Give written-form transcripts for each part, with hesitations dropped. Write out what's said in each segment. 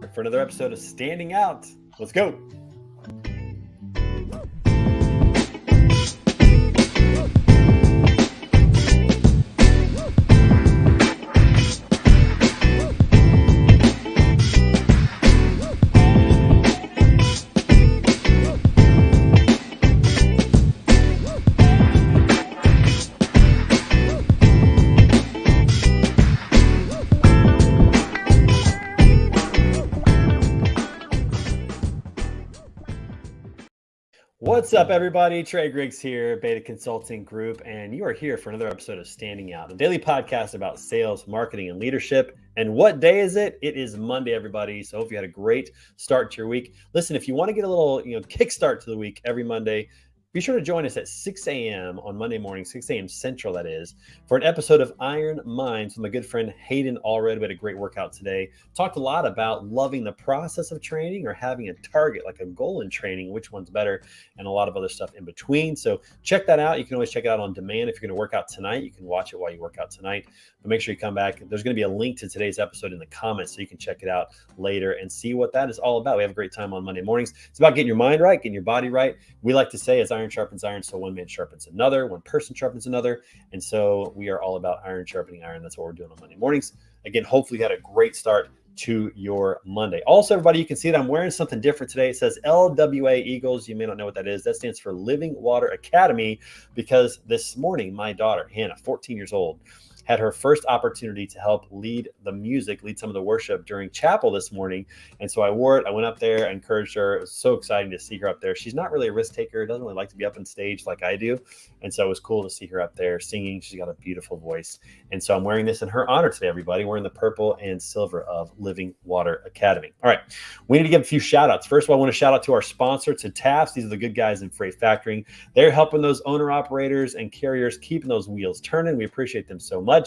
for another episode of Standing Out. Let's go. What's up, everybody? Trey Griggs here, Beta Consulting Group, and you are here for another episode of Standing Out, a daily podcast about sales, marketing, and leadership. And what day is it? It is Monday, everybody. So hope you had a great start to your week. Listen, if you want to get a little, kickstart to the week every Monday, be sure to join us at 6 a.m. on Monday morning, 6 a.m. Central, that is, for an episode of Iron Minds with my good friend Hayden Allred. We had a great workout today. Talked a lot about loving the process of training or having a target, like a goal in training, which one's better, and a lot of other stuff in between. So check that out. You can always check it out on demand. If you're going to work out tonight, you can watch it while you work out tonight. But make sure you come back. There's going to be a link to today's episode in the comments so you can check it out later and see what that is all about. We have a great time on Monday mornings. It's about getting your mind right, getting your body right. We like to say, as iron sharpens iron, so one man sharpens another, one person sharpens another. And so we are all about iron sharpening iron. That's what we're doing on Monday mornings. Again, hopefully you had a great start to your Monday. Also, everybody, you can see that I'm wearing something different today. It says LWA Eagles. You may not know what that is. That stands for Living Water Academy, because this morning, my daughter, Hannah, 14 years old, had her first opportunity to help lead some of the worship during chapel this morning. And so I wore it. I went up there, I encouraged her. It was so exciting to see her up there. She's not really a risk taker, doesn't really like to be up on stage like I do. And so it was cool to see her up there singing. She's got a beautiful voice. And so I'm wearing this in her honor today, everybody. Wearing the purple and silver of Living Water Academy. All right. We need to give a few shout outs. First of all, I want to shout out to our sponsor, to TAFS. These are the good guys in freight factoring. They're helping those owner operators and carriers keeping those wheels turning. We appreciate them so much.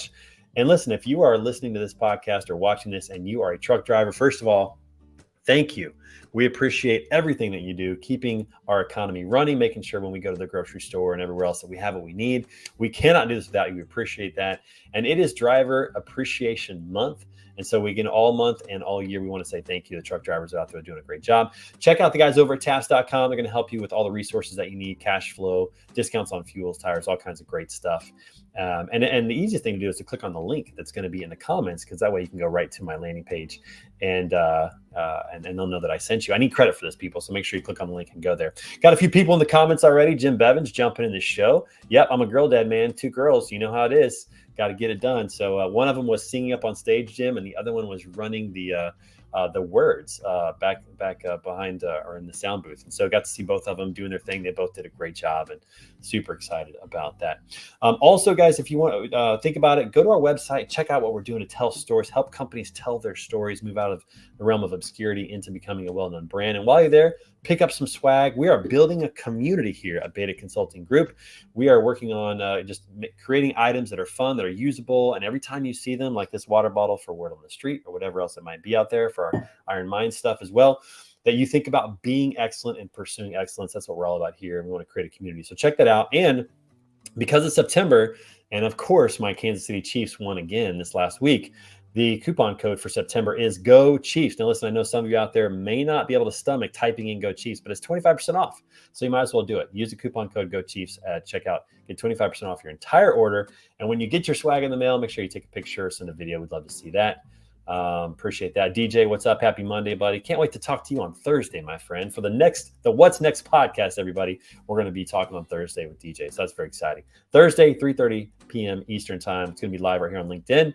And listen, if you are listening to this podcast or watching this and you are a truck driver, first of all, thank you. We appreciate everything that you do, keeping our economy running, making sure when we go to the grocery store and everywhere else that we have what we need. We cannot do this without you. We appreciate that. And it is Driver Appreciation Month. And so we get all month and all year, we want to say thank you. The truck drivers out there doing a great job. Check out the guys over at TAFS.com. They're going to help you with all the resources that you need, cash flow, discounts on fuels, tires, all kinds of great stuff. And the easiest thing to do is to click on the link that's going to be in the comments, because that way you can go right to my landing page and they'll know that I sent you. I need credit for this, people, so make sure you click on the link and go there. Got a few people in the comments already. Jim Bevins jumping in the show. Yep, I'm a girl dad, man. 2 girls. You know how it is. Got to get it done. So one of them was singing up on stage, Jim, and the other one was running the words back behind or in the sound booth. And so got to see both of them doing their thing. They both did a great job, and super excited about that. Also, guys, if you want to think about it, go to our website, check out what we're doing to tell stories, help companies tell their stories, move out of the realm of obscurity into becoming a well-known brand. And while you're there, pick up some swag. We are building a community here at Beta Consulting Group. We are working on just creating items that are fun, that are usable. And every time you see them, like this water bottle for word on the street or whatever else it might be out there for our Iron Mind stuff as well, that you think about being excellent and pursuing excellence. That's what we're all about here. And we want to create a community. So check that out. And because it's September, and of course, my Kansas City Chiefs won again this last week, the coupon code for September is Go Chiefs. Now, listen, I know some of you out there may not be able to stomach typing in Go Chiefs, but it's 25% off. So you might as well do it. Use the coupon code Go Chiefs at checkout. Get 25% off your entire order. And when you get your swag in the mail, make sure you take a picture or send a video. We'd love to see that. Appreciate that. DJ, what's up? Happy Monday, buddy. Can't wait to talk to you on Thursday, my friend. For the What's Next podcast, everybody, we're going to be talking on Thursday with DJ. So that's very exciting. Thursday, 3:30 p.m. Eastern time. It's going to be live right here on LinkedIn.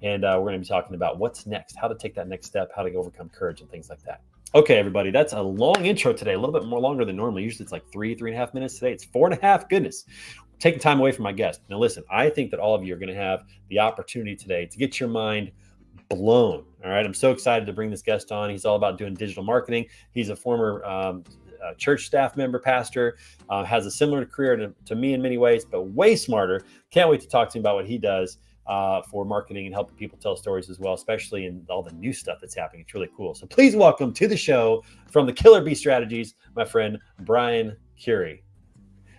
And we're going to be talking about what's next, how to take that next step, how to overcome courage and things like that. Okay, everybody, that's a long intro today, a little bit more longer than normally. Usually it's like 3.5 minutes. Today it's 4.5. Goodness. Taking time away from my guest. Now, listen, I think that all of you are going to have the opportunity today to get your mind blown. All right. I'm so excited to bring this guest on. He's all about doing digital marketing. He's a former church staff member, pastor, has a similar career to me in many ways, but way smarter. Can't wait to talk to him about what he does for marketing and helping people tell stories as well, especially in all the new stuff that's happening. It's really cool. So please welcome to the show from the Killer Bee Strategies, my friend, Brian Curee.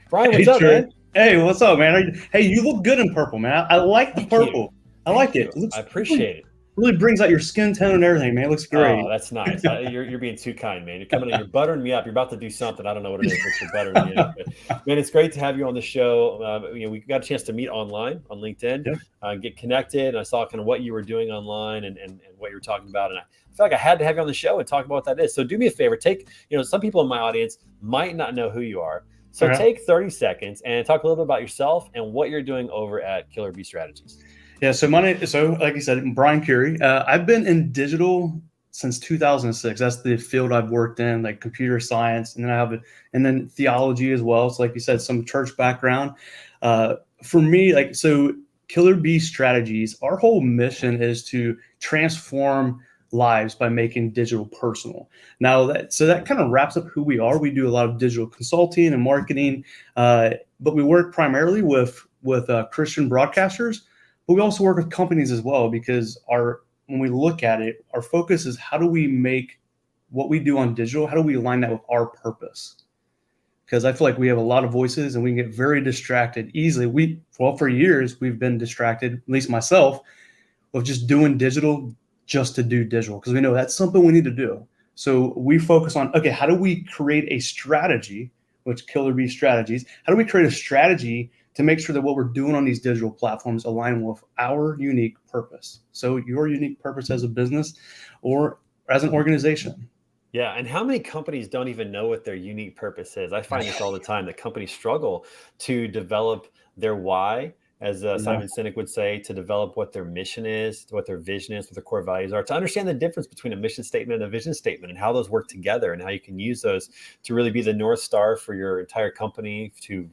Brian, what's up, man? Hey, what's up, man? Hey, you look good in purple, man. I like the purple. I like it. I appreciate it. really brings out your skin tone and everything, man. It looks great. Oh, that's nice. You're being too kind, man. You're coming in, you're buttering me up. You're about to do something. I don't know what it is, but you're buttering me up. But, man, it's great to have you on the show. We got a chance to meet online on LinkedIn, Yep. Get connected. And I saw kind of what you were doing online and what you were talking about. And I feel like I had to have you on the show and talk about what that is. So do me a favor. Some people in my audience might not know who you are. So Okay. take 30 seconds and talk a little bit about yourself and what you're doing over at Killer Bee Strategies. Yeah. So like you said, Brian Curee. I've been in digital since 2006. That's the field I've worked in, like computer science, and then theology as well. So like you said, some church background. For me, Killer Bee Strategies, our whole mission is to transform lives by making digital personal. Now that kind of wraps up who we are. We do a lot of digital consulting and marketing, but we work primarily with Christian broadcasters. But we also work with companies as well, because when we look at it, our focus is how do we make what we do on digital, how do we align that with our purpose? Because I feel like we have a lot of voices and we can get very distracted easily. For years, we've been distracted, at least myself, of just doing digital just to do digital, because we know that's something we need to do. So we focus on, okay, how do we create a strategy, which Killer Bee Strategies, how do we create a strategy to make sure that what we're doing on these digital platforms align with our unique purpose? So your unique purpose as a business or as an organization. Yeah. And how many companies don't even know what their unique purpose is? I find this all the time, that companies struggle to develop their why, as Simon Sinek would say, to develop what their mission is, what their vision is, what their core values are, to understand the difference between a mission statement and a vision statement and how those work together and how you can use those to really be the North Star for your entire company, to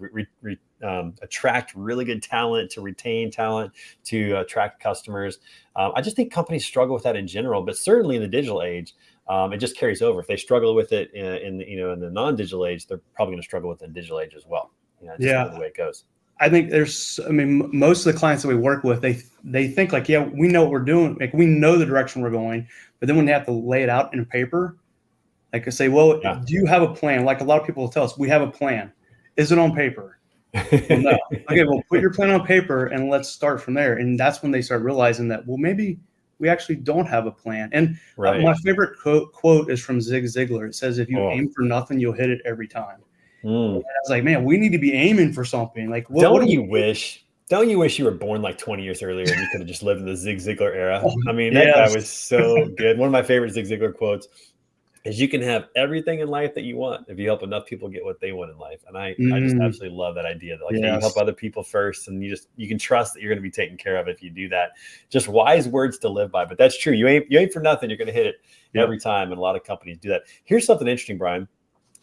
attract really good talent, to retain talent, to attract customers. I just think companies struggle with that in general, but certainly in the digital age, it just carries over. If they struggle with it in the non-digital age, they're probably going to struggle with the digital age as well. Just kind of the way it goes. I think most of the clients that we work with, they think like, yeah, we know what we're doing. Like, we know the direction we're going, but then when they have to lay it out in paper, like I say, well, do you have a plan? Like a lot of people will tell us, we have a plan. Is it on paper? Well, no. Okay, well, put your plan on paper and let's start from there. And that's when they start realizing that, well, maybe we actually don't have a plan. And my favorite quote is from Zig Ziglar. It says, if you aim for nothing, you'll hit it every time. And I was like, man, we need to be aiming for something. Like, don't you wish you were born like 20 years earlier and you could have just lived in the Zig Ziglar era? I mean, that guy was so good. One of my favorite Zig Ziglar quotes is, you can have everything in life that you want if you help enough people get what they want in life. And I just absolutely love that idea that, like, you help other people first, and you can trust that you're going to be taken care of if you do that. Just wise words to live by. But that's true. You aim for nothing, you're going to hit it every time. And a lot of companies do that. Here's something interesting, Brian.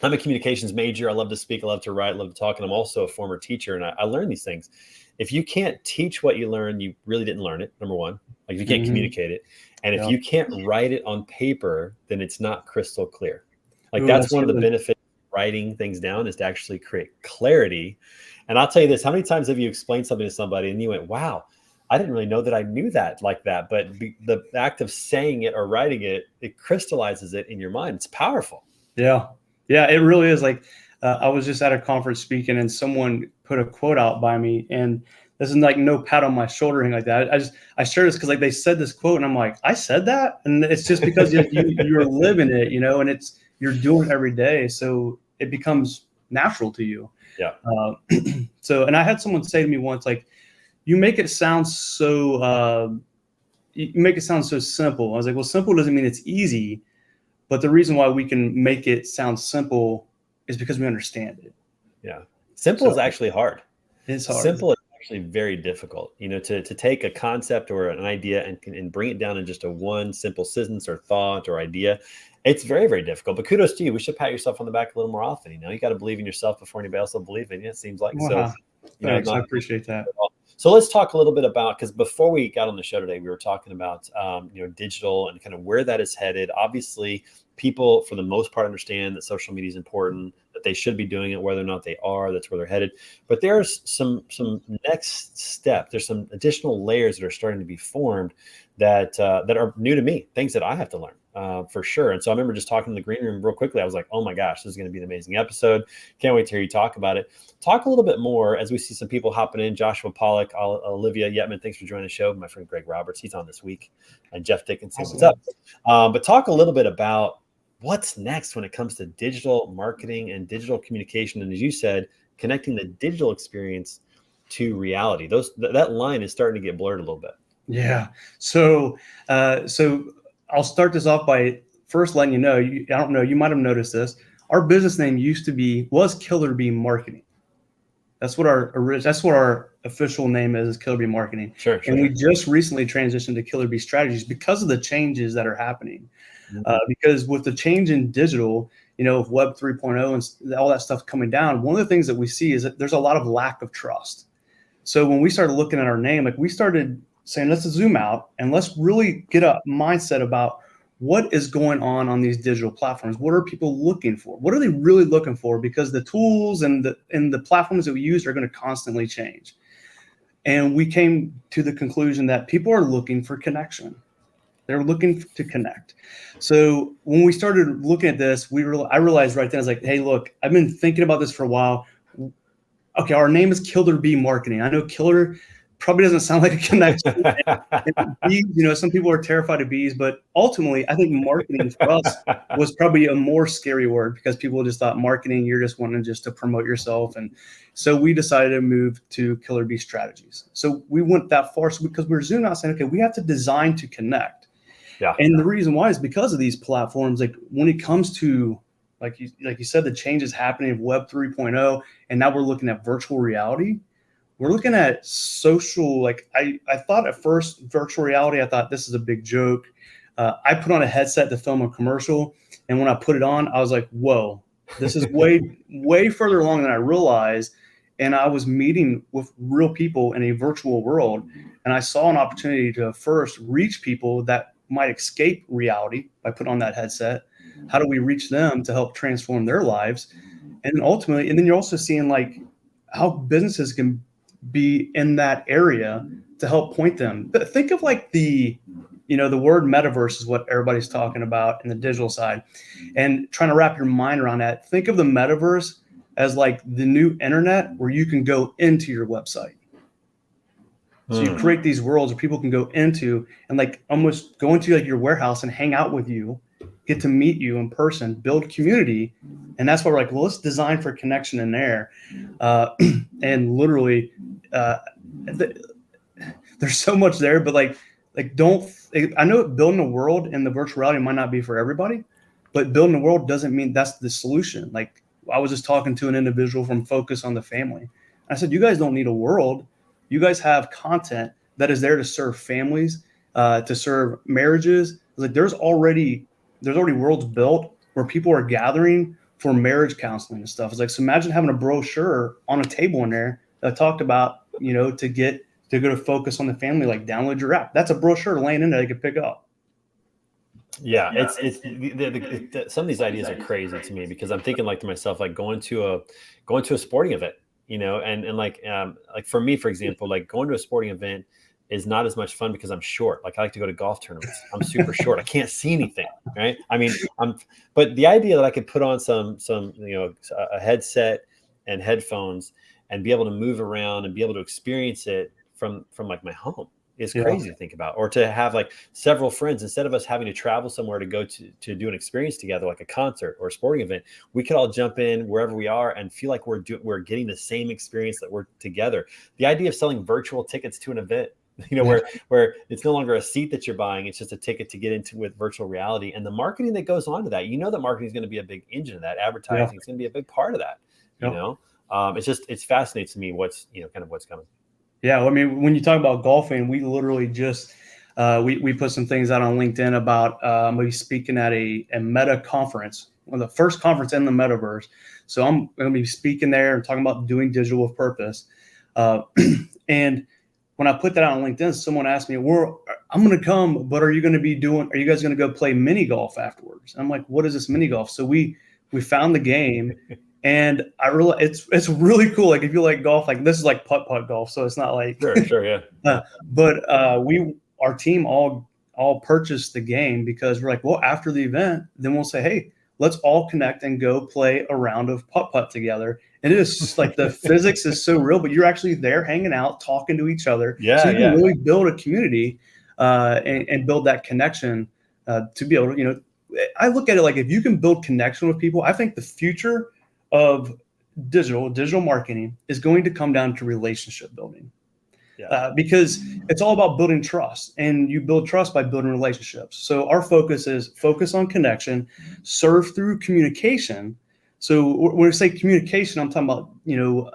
I'm a communications major. I love to speak. I love to write. I love to talk. And I'm also a former teacher. And I learned these things. If you can't teach what you learn, you really didn't learn it. Number one, like, if you can't communicate it. And if you can't write it on paper, then it's not crystal clear. Like, that's one of the benefits of writing things down, is to actually create clarity. And I'll tell you this, how many times have you explained something to somebody and you went, wow, I didn't really know that I knew that like that. But the act of saying it or writing it, it crystallizes it in your mind. It's powerful. Yeah. Yeah, it really is. Like, I was just at a conference speaking, and someone put a quote out by me, and this is like no pat on my shoulder or anything like that. I shared this because, like, they said this quote, and I'm like, I said that, and it's just because you're living it, and you're doing it every day, so it becomes natural to you. Yeah. And I had someone say to me once, like, you make it sound so simple. I was like, well, simple doesn't mean it's easy. But the reason why we can make it sound simple is because we understand it. Yeah. Simple is actually hard. It's hard. Simple is actually very difficult, to take a concept or an idea and bring it down in just a one simple sentence or thought or idea. It's very, very difficult, but kudos to you. We should pat yourself on the back a little more often. You got to believe in yourself before anybody else will believe in you, it seems like. Wow. So, thanks. I appreciate that. So let's talk a little bit about, because before we got on the show today, we were talking about, digital and kind of where that is headed. Obviously, people, for the most part, understand that social media is important, that they should be doing it, whether or not they are, that's where they're headed. But there's some next step. There's some additional layers that are starting to be formed that are new to me, things that I have to learn. for sure. And so I remember just talking in the green room real quickly. I was like, oh my gosh, this is going to be an amazing episode. Can't wait to hear you talk about it. Talk a little bit more as we see some people hopping in. Joshua Pollock, Olivia Yetman, thanks for joining the show. My friend Greg Roberts, he's on this week. And Jeff Dickinson, what's up? But talk a little bit about what's next when it comes to digital marketing and digital communication. And as you said, connecting the digital experience to reality. That line is starting to get blurred a little bit. Yeah. So I'll start this off by first letting you know, I don't know, you might have noticed this. Our business name was Killer Bee Marketing. That's what our official name is Killer Bee Marketing. Sure. And we just recently transitioned to Killer Bee Strategies because of the changes that are happening. Because with the change in digital, Web 3.0 and all that stuff coming down, one of the things that we see is that there's a lot of lack of trust. So when we started looking at our name, we started saying, let's zoom out and let's really get a mindset about what is going on these digital platforms. What are people looking for? What are they really looking for? Because the tools and the platforms that we use are going to constantly change. And we came to the conclusion that people are looking for connection. They're looking to connect. So when we started looking at this, I realized right then, I was like, hey, look, I've been thinking about this for a while. Okay, our name is Killer Bee Marketing. I know killer probably doesn't sound like a connection. And bees, some people are terrified of bees, but ultimately, I think marketing for us was probably a more scary word because people just thought marketing, you're just wanting just to promote yourself. And so we decided to move to Killer Bee Strategies. So we went that far because we were zooming out saying, okay, we have to design to connect. Yeah. And the reason why is because of these platforms, when it comes to, like you said, the changes happening of Web 3.0, and now we're looking at virtual reality. We're looking at social, I thought at first virtual reality, I thought this is a big joke. I put on a headset to film a commercial. And when I put it on, I was like, whoa, this is way further along than I realized. And I was meeting with real people in a virtual world. And I saw an opportunity to first reach people that might escape reality by putting on that headset. How do we reach them to help transform their lives? And ultimately, and then you're also seeing how businesses can be in that area to help point them. But think of the word metaverse is what everybody's talking about in the digital side, and trying to wrap your mind around that. Think of the metaverse as the new internet where you can go into your website. So you create these worlds where people can go into and almost go into your warehouse and hang out with you, get to meet you in person, build community. And that's why we're well, let's design for connection in there. And literally, there's so much there, but I know building a world in the virtual reality might not be for everybody, but building a world doesn't mean that's the solution. I was just talking to an individual from Focus on the Family. I said, you guys don't need a world. You guys have content that is there to serve families, to serve marriages. There's already worlds built where people are gathering for marriage counseling and stuff. So imagine having a brochure on a table in there that talked about, to go to Focus on the Family, download your app. That's a brochure laying in there you can pick up. Yeah, it's some of these ideas are crazy to me because I'm thinking to myself, going to a sporting event, and for me, for example, going to a sporting event is not as much fun because I'm short. I like to go to golf tournaments. I'm super short. I can't see anything, right? But the idea that I could put on a headset and headphones and be able to move around and be able to experience it from my home is crazy to think about. Or to have several friends, instead of us having to travel somewhere to go to do an experience together, like a concert or a sporting event, we could all jump in wherever we are and feel like we're getting the same experience that we're together. The idea of selling virtual tickets to an event, where it's no longer a seat that you're buying, it's just a ticket to get into with virtual reality, and the marketing that goes on to that. That marketing is going to be a big engine of that. Advertising is going to be a big part of that. It fascinates me what's coming. Yeah, when you talk about golfing, we literally just we put some things out on LinkedIn about maybe speaking at a Meta conference, the first conference in the Metaverse. So I'm going to be speaking there and talking about doing digital with purpose. And when I put that out on LinkedIn, someone asked me, I'm going to come, but are you guys going to go play mini golf afterwards? And I'm like, what is this mini golf? So we found the game. And I realize it's really cool. If you like golf, this is putt golf, so it's not sure, yeah. But our team all all purchased the game because we're like, well, after the event, then we'll say, hey, let's all connect and go play a round of putt-putt together. And it is like the physics is so real, but you're actually there hanging out, talking to each other. Yeah, so you can really build a community and build that connection to be able to, I look at it like if you can build connection with people, I think the future of digital marketing is going to come down to relationship building. Because it's all about building trust, and you build trust by building relationships. So our focus is focus on connection, serve through communication. So when we say communication, I'm talking about,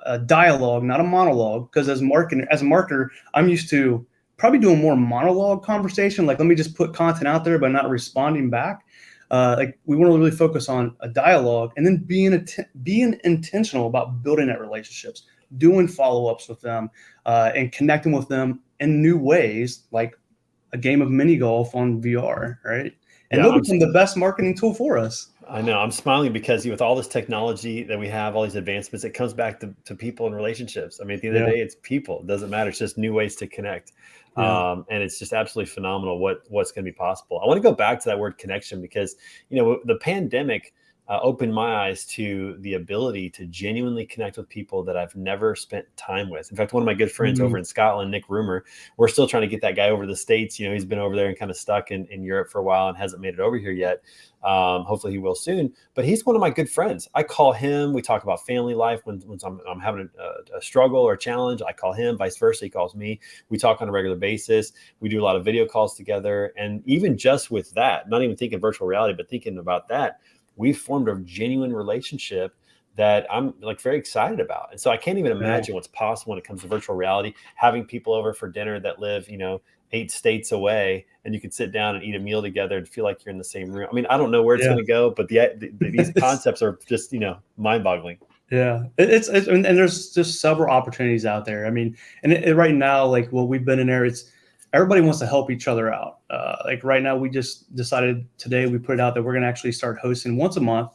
a dialogue, not a monologue, because as a marketer, I'm used to probably doing more monologue conversation. Like, let me just put content out there, but not responding back. Like, we want to really focus on a dialogue, and then being intentional about building that relationships, doing follow-ups with them, and connecting with them in new ways, like a game of mini golf on VR, right? And they'll become the best marketing tool for us. I know. I'm smiling because with all this technology that we have, all these advancements, it comes back to people and relationships. I mean, at the end of the day, it's people. It doesn't matter. It's just new ways to connect. And it's just absolutely phenomenal what's going to be possible. I want to go back to that word connection because, the pandemic opened my eyes to the ability to genuinely connect with people that I've never spent time with. In fact, one of my good friends over in Scotland, Nick Rumer, we're still trying to get that guy over to the States. He's been over there and kind of stuck in Europe for a while and hasn't made it over here yet. Hopefully he will soon, but he's one of my good friends. I call him, we talk about family life when I'm having a struggle or a challenge. I call him, vice versa. He calls me. We talk on a regular basis. We do a lot of video calls together. And even just with that, not even thinking virtual reality, but thinking about that, we've formed a genuine relationship that I'm very excited about. And so I can't even imagine what's possible when it comes to virtual reality, having people over for dinner that live, 8 states away, and you can sit down and eat a meal together and feel like you're in the same room. I mean, I don't know where it's going to go, but these concepts are just, mind boggling. Yeah, and there's just several opportunities out there. I mean, and right now, like what we've been in there, everybody wants to help each other out. Like right now, we just decided today, we put it out that we're going to actually start hosting once a month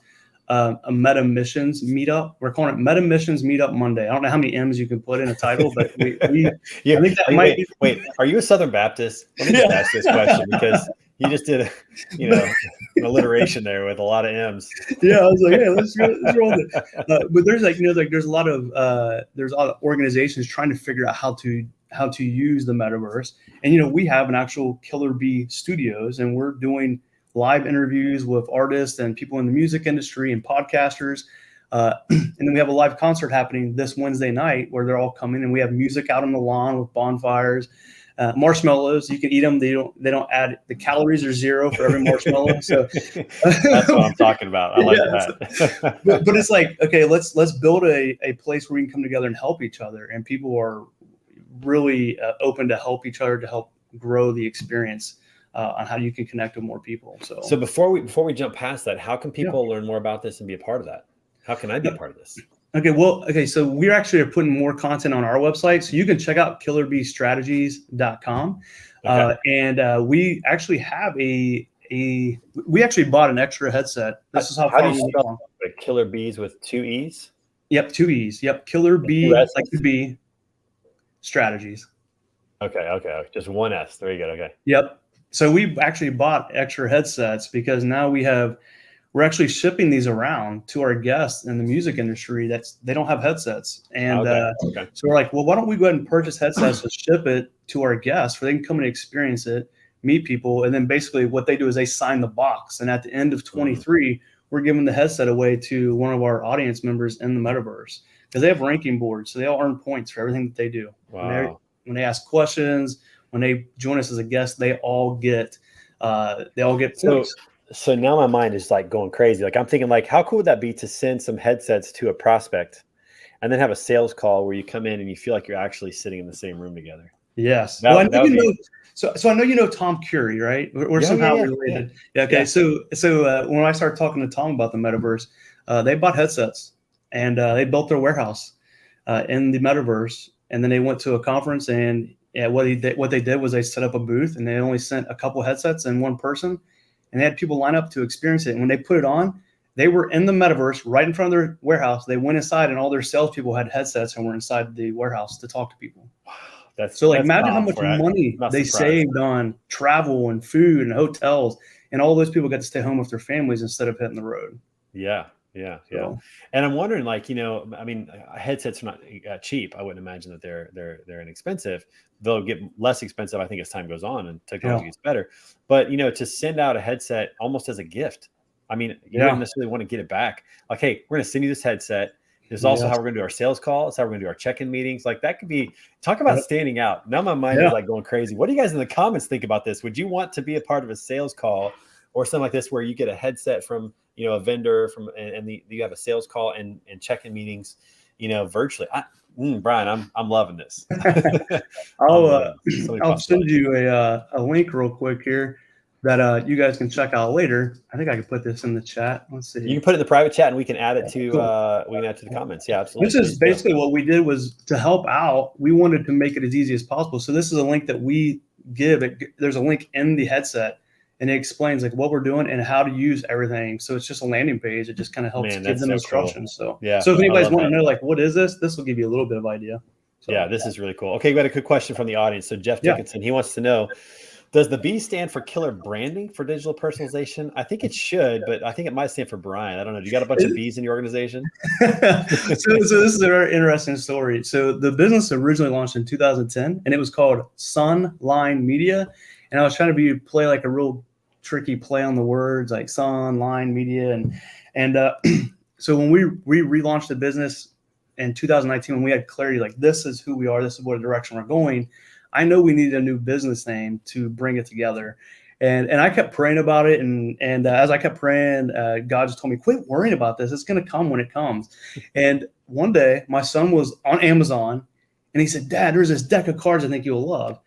a Meta Missions Meetup. We're calling it Meta Missions Meetup Monday. I don't know how many M's you can put in a title, but I think that might be. Wait, are you a Southern Baptist? Let me just ask this question because you just did an alliteration there with a lot of M's. Yeah, I was like, hey, let's roll it. But there's there's a lot of organizations trying to figure out how to use the metaverse. And, we have an actual Killer Bee Studios, and we're doing live interviews with artists and people in the music industry and podcasters. And then we have a live concert happening this Wednesday night where they're all coming, and we have music out on the lawn with bonfires, marshmallows. You can eat them. They don't add, the calories are 0 for every marshmallow. So that's what I'm talking about. I like that. but it's like, okay, let's build a place where we can come together and help each other. And people are really open to help each other, to help grow the experience on how you can connect with more people. So before we jump past that, how can people learn more about this and be a part of that? How can I be a part of this? So we actually are putting more content on our website. So you can check out killerbeestrategies.com. And we actually have we actually bought an extra headset. This is how do you spell Killer Bees with 2 E's? Yep, 2 E's. Yep, Killer Bee, like the bee, strategies. Okay. Just 1 S. There you go. Okay. Yep. So we actually bought extra headsets because now we're actually shipping these around to our guests in the music industry they don't have headsets. And so we're like, well, why don't we go ahead and purchase headsets to ship it to our guests where they can come and experience it, meet people. And then basically what they do is they sign the box. And at the end of 23, we're giving the headset away to one of our audience members in the metaverse because they have ranking boards. So they all earn points for everything that they do. Wow. When they ask questions, when they join us as a guest, they all get points. So now my mind is going crazy. I'm thinking how cool would that be to send some headsets to a prospect and then have a sales call where you come in and you feel like you're actually sitting in the same room together. Yes. So I know you know Tom Curee, right? We're somehow related. Yeah. Okay. Yeah. So when I started talking to Tom about the metaverse, they bought headsets and they built their warehouse in the metaverse, and then they went to a conference and what they did was they set up a booth and they only sent a couple headsets and one person, and they had people line up to experience it. And when they put it on, they were in the metaverse right in front of their warehouse. They went inside and all their salespeople had headsets and were inside the warehouse to talk to people. Wow, So like, that's imagine how much powerful, right? money Not they surprised. saved on travel and food and hotels, and all those people got to stay home with their families instead of hitting the road. Yeah, yeah, yeah. So And I'm wondering, like, I mean, headsets are not cheap. I wouldn't imagine that they're inexpensive. They'll get less expensive, I think, as time goes on and technology yeah, gets better. But to send out a headset almost as a gift. I mean, you wouldn't yeah, necessarily want to get it back. Like, hey, we're going to send you this headset. This is also yes, how we're going to do our sales call. It's how we're going to do our check-in meetings. Like, that could be talk about yep, standing out. Now my mind is yeah. like going crazy. What do you guys in the comments think about this? Would you want to be a part of a sales call or something like this where you get a headset from a vendor and you have a sales call and check-in meetings, virtually? Brian, I'm loving this. I'm loving this. So many I'll send possibilities. you a link real quick here that you guys can check out later. I think I can put this in the chat. Let's You see. can put it in the private chat and we can add it to Cool. the comments. Yeah, absolutely. This is Please do. basically what we did was to help out. We wanted to make it as easy as possible. So this is a link that we give. There's a link in the headset, and it explains like what we're doing and how to use everything. So it's just a landing page. It just kind of helps Man, give that's them so instructions. cool. So Yeah, so if I anybody's love wanting that. to know like what is this will give you a little bit of idea. So, Yeah, this is really cool. Okay, we got a good question from the audience. So Jeff Yeah. Dickinson, he wants to know, does the B stand for killer branding for digital personalization? I think it should, but I think it might stand for Brian. I don't know. Do you got a bunch of B's in your organization? so this is a very interesting story. So the business originally launched in 2010, and it was called Sunline Media. And I was trying to play like a real tricky play on the words, like Sunline Media, and so when we relaunched the business in 2019, when we had clarity, like this is who we are, this is what direction we're going. I know we needed a new business name to bring it together. And I kept praying about it, and as I kept praying, God just told me, "Quit worrying about this. It's going to come when it comes." And one day, my son was on Amazon, and he said, "Dad, there's this deck of cards I think you'll love,"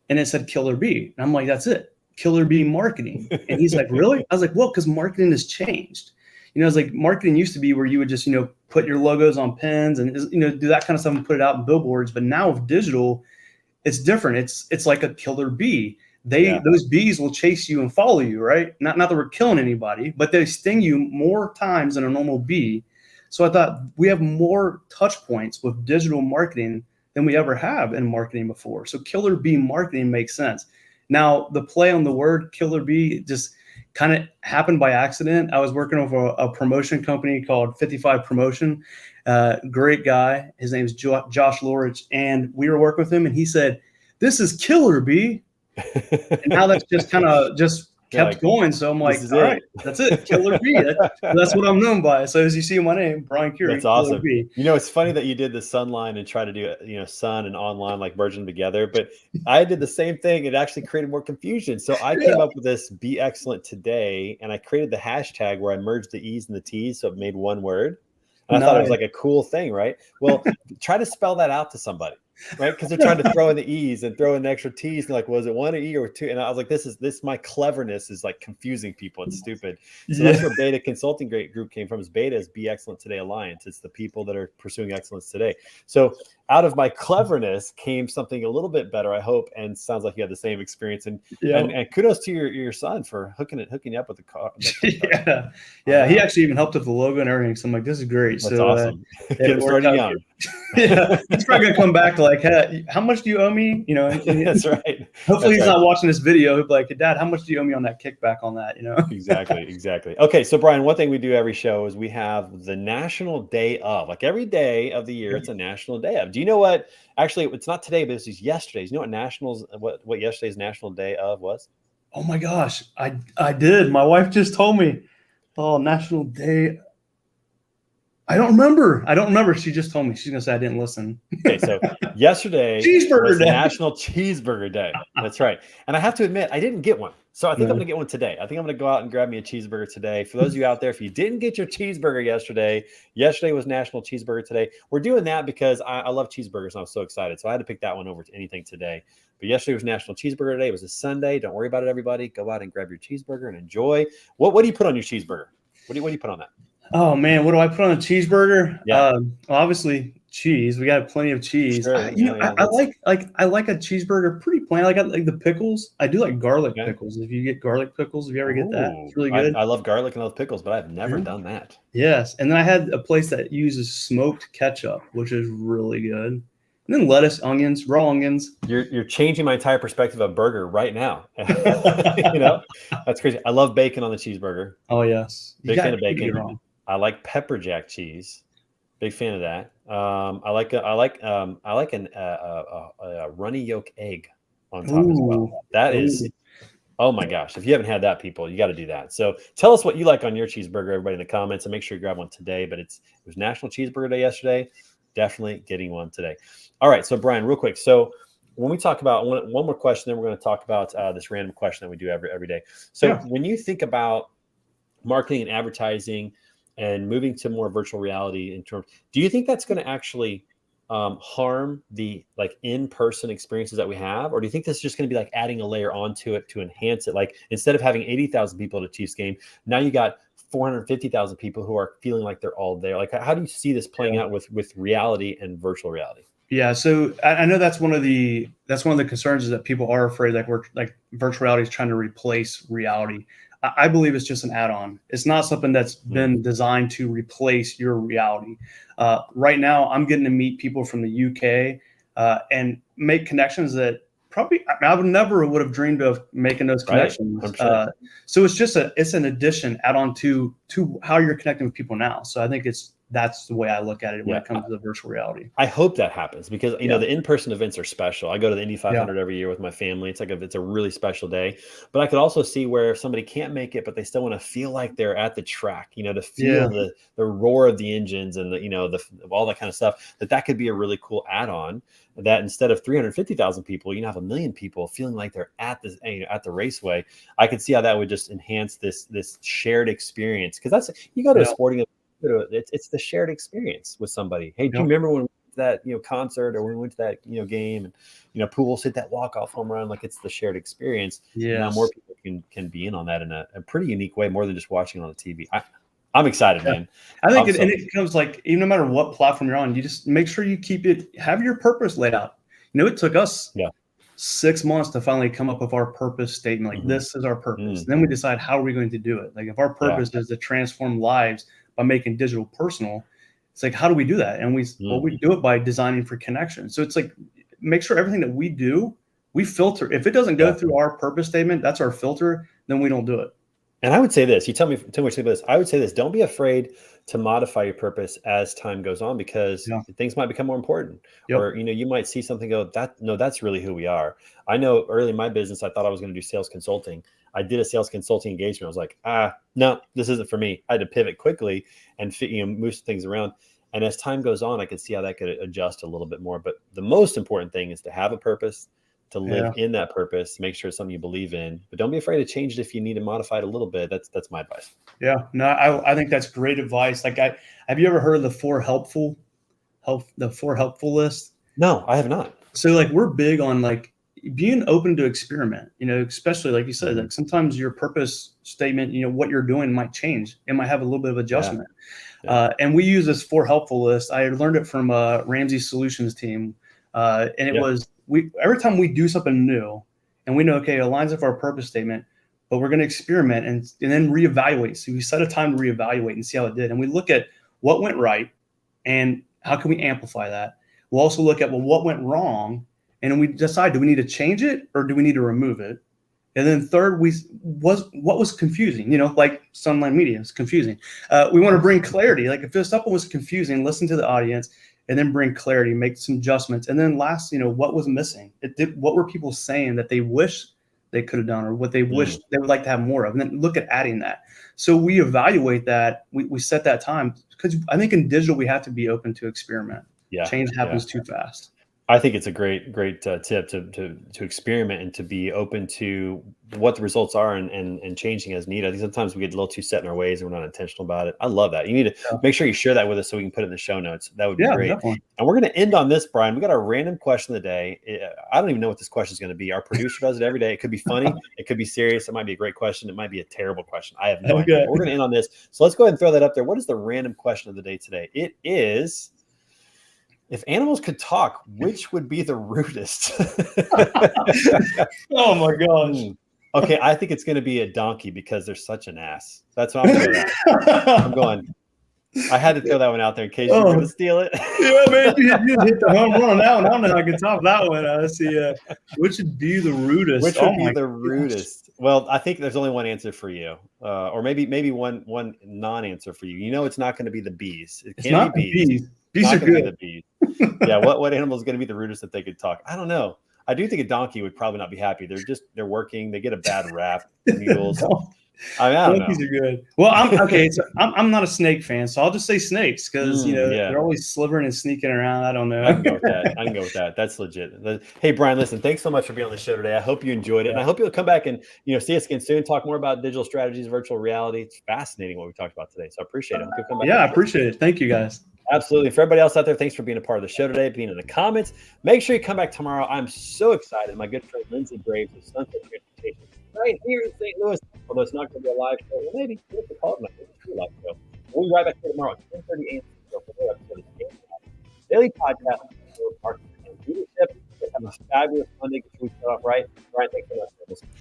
and it said Killer Bee, and I'm like, "That's it, Killer Bee Marketing." And he's like, "Really?" I was like, "Well, because marketing has changed. It's like marketing used to be where you would just put your logos on pins and do that kind of stuff and put it out in billboards, but now with digital, it's different. It's like a killer bee." Those bees will chase you and follow you, right? Not that we're killing anybody, but they sting you more times than a normal bee. So I thought we have more touch points with digital marketing than we ever have in marketing before. So killer bee marketing makes sense. Now the play on the word killer bee just kind of happened by accident. I was working with a promotion company called 55 Promotion. Great guy. His name is Josh Lorich, and we were working with him, and he said, "This is Killer Bee." And now that's just kind of just kept going. So I'm like, all right, that's it, Killer Bee. That's what I'm known by. So as you see my name, Brian Curee. That's awesome. It's funny that you did the Sunline and try to do sun and online like merge them together, but I did the same thing. It actually created more confusion. So I came up with this "Be Excellent Today," and I created the hashtag where I merged the E's and the T's, so it made one word. And I thought it was like a cool thing, right? Well, try to spell that out to somebody, right? Because they're trying to throw in the E's and throw in the extra T's. And like, was it one E or two? And I was like, my cleverness is like confusing people. It's stupid. So that's where Beta Consulting Group came from. Beta is Be Excellent Today Alliance. It's the people that are pursuing excellence today. So out of my cleverness came something a little bit better, I hope. And sounds like you had the same experience. And kudos to your son for hooking you up with the car. Yeah. He actually even helped with the logo and everything. So I'm like, this is great. That's awesome. Get him started young. He's probably gonna come back to like, "Hey, how much do you owe me?" That's right. Hopefully he's not watching this video. He'll be like, "Dad, how much do you owe me on that kickback on that?" Exactly. Okay, so Brian, one thing we do every show is we have the National Day of. Like every day of the year, it's a National Day of. Do you know what? Actually, it's not today, but it's yesterday's. You know what yesterday's National Day of was? Oh my gosh, I did. My wife just told me. Oh, National Day. I don't remember. She just told me. She's gonna say I didn't listen. Okay, so yesterday was National Cheeseburger Day. That's right. And I have to admit, I didn't get one. So I think I'm gonna get one today. I think I'm gonna go out and grab me a cheeseburger today. For those of you out there, if you didn't get your cheeseburger yesterday was National Cheeseburger Today. We're doing that because I love cheeseburgers and I was so excited. So I had to pick that one over to anything today. But yesterday was National Cheeseburger Day. It was a Sunday. Don't worry about it, everybody. Go out and grab your cheeseburger and enjoy. What do you put on your cheeseburger? What do you put on that? Oh man, what do I put on a cheeseburger? Yeah. Obviously cheese. We got plenty of cheese. Sure. I like a cheeseburger pretty plain. I like the pickles. I do like garlic pickles. If you get garlic pickles, if you ever get that, it's really good. I love garlic and I love pickles, but I've never done that. Yes, and then I had a place that uses smoked ketchup, which is really good. And then lettuce, onions, raw onions. You're changing my entire perspective of burger right now. You know, that's crazy. I love bacon on the cheeseburger. Oh yes, Big fan of bacon. I like pepper jack cheese. Big fan of that. I like a runny yolk egg on top as well. That is, oh my gosh! If you haven't had that, people, you got to do that. So tell us what you like on your cheeseburger, everybody in the comments, and make sure you grab one today. But it was National Cheeseburger Day yesterday. Definitely getting one today. All right, so Brian, real quick. So when we talk about one more question, then we're going to talk about this random question that we do every day. So when you think about marketing and advertising and moving to more virtual reality in terms, do you think that's going to actually harm the like in-person experiences that we have, or do you think this is just going to be like adding a layer onto it to enhance it? Like instead of having 80,000 people at a Chiefs game, now you got 450,000 people who are feeling like they're all there. Like, how do you see this playing out with reality and virtual reality? Yeah, so I know that's one of the concerns is that people are afraid that we're like virtual reality is trying to replace reality. I believe it's just an add-on. It's not something that's been designed to replace your reality. Right now, I'm getting to meet people from the UK and make connections that probably I would never would have dreamed of making those connections. Right. So it's an addition, add-on to how you're connecting with people now. So I think that's the way I look at it when it comes to the virtual reality. I hope that happens because you know the in-person events are special. I go to the Indy 500 every year with my family. It's a really special day. But I could also see where if somebody can't make it, but they still want to feel like they're at the track. You know, to feel the roar of the engines and all that kind of stuff. That could be a really cool add-on. That instead of 350,000 people, you have 1 million people feeling like they're at the raceway. I could see how that would just enhance this shared experience because that's you go to a sporting event. It's the shared experience with somebody. Hey, do you remember when we went to that concert or when we went to that game and Pujols hit that walk-off home run? Like it's the shared experience. Now more people can be in on that in a pretty unique way, more than just watching on the TV. I'm excited, man. I think it comes like even no matter what platform you're on, you just make sure you have your purpose laid out. It took us 6 months to finally come up with our purpose statement. Like this is our purpose. Then we decide how are we going to do it. Like if our purpose is to transform lives by making digital personal, it's like, how do we do that? And we do it by designing for connection. So it's like, make sure everything that we do, we filter. If it doesn't go through our purpose statement, that's our filter, then we don't do it. And I would say this, you tell me what you think about this. I would say this, don't be afraid to modify your purpose as time goes on because things might become more important. Or, you might see something go, that's really who we are. I know early in my business, I thought I was going to do sales consulting. I did a sales consulting engagement. I was like, no, this isn't for me. I had to pivot quickly and move some things around. And as time goes on, I could see how that could adjust a little bit more. But the most important thing is to have a purpose, to live in that purpose, make sure it's something you believe in, but don't be afraid to change it if you need to modify it a little bit. That's my advice. Yeah, no, I think that's great advice. Like, have you ever heard of the four helpful list? No, I have not. So like, we're big on like being open to experiment, especially like you said, like sometimes your purpose statement, what you're doing might change. It might have a little bit of adjustment. And we use this four helpful list. I learned it from Ramsey Solutions team. And it was, every time we do something new and we know, okay, it aligns with our purpose statement, but we're going to experiment and then reevaluate. So we set a time to reevaluate and see how it did. And we look at what went right and how can we amplify that? We'll also look at, what went wrong? And then we decide, do we need to change it or do we need to remove it? And then third, what was confusing? Like Sunline Media is confusing. We want to bring clarity. Like if something was confusing, listen to the audience and then bring clarity, make some adjustments. And then last, what was missing? What were people saying that they wish they could have done or what they wish they would like to have more of? And then look at adding that. So we evaluate that. We set that time because I think in digital, we have to be open to experiment. Change happens too fast. I think it's a great tip to experiment and to be open to what the results are and changing as needed. I think sometimes we get a little too set in our ways and we're not intentional about it. I love that. You need to make sure you share that with us so we can put it in the show notes. That would be great. Definitely. And we're going to end on this, Brian. We got our random question of the day. I don't even know what this question is going to be. Our producer does it every day. It could be funny. It could be serious. It might be a great question. It might be a terrible question. I have no idea. But we're going to end on this. So let's go ahead and throw that up there. What is the random question of the day today? It is, if animals could talk, which would be the rudest? Oh my gosh. Okay, I think it's going to be a donkey because they're such an ass. That's what I'm going. I'm going. I had to throw that one out there in case you were going to steal it. Yeah, man, you hit the home run on that one. I don't know how I can top that one. Let's see. Which would be the rudest? Which would be the rudest? Well, I think there's only one answer for you, or maybe one non-answer for you. You know, it's not going to be the bees. It's not the bees. Bees are going to good. be the bees. Yeah. What animal is going to be the rudest that they could talk? I don't know. I do think a donkey would probably not be happy. They're working. They get a bad rap. Mules. I don't know. Donkeys are good. Well, I'm not a snake fan, so I'll just say snakes because they're always slithering and sneaking around. I don't know. I can go with that. That's legit. Hey, Brian, listen, thanks so much for being on the show today. I hope you enjoyed it, and I hope you'll come back and see us again soon. Talk more about digital strategies, virtual reality. It's fascinating what we talked about today, so I appreciate it. Come back. I appreciate it. Thank you, guys. Absolutely. For everybody else out there, thanks for being a part of the show today, being in the comments. Make sure you come back tomorrow. I'm so excited. My good friend Lindsay Graves of Sunset Transportation right here in St. Louis. Although it's not going to be a live show, well, maybe it's a call night. It's a live show. We'll be right back here tomorrow at 10:30 a.m. for another episode of Standing Out, daily podcast for marketing and leadership. Have a fabulous Monday. Get your week off right. Brian, thanks so much for listening.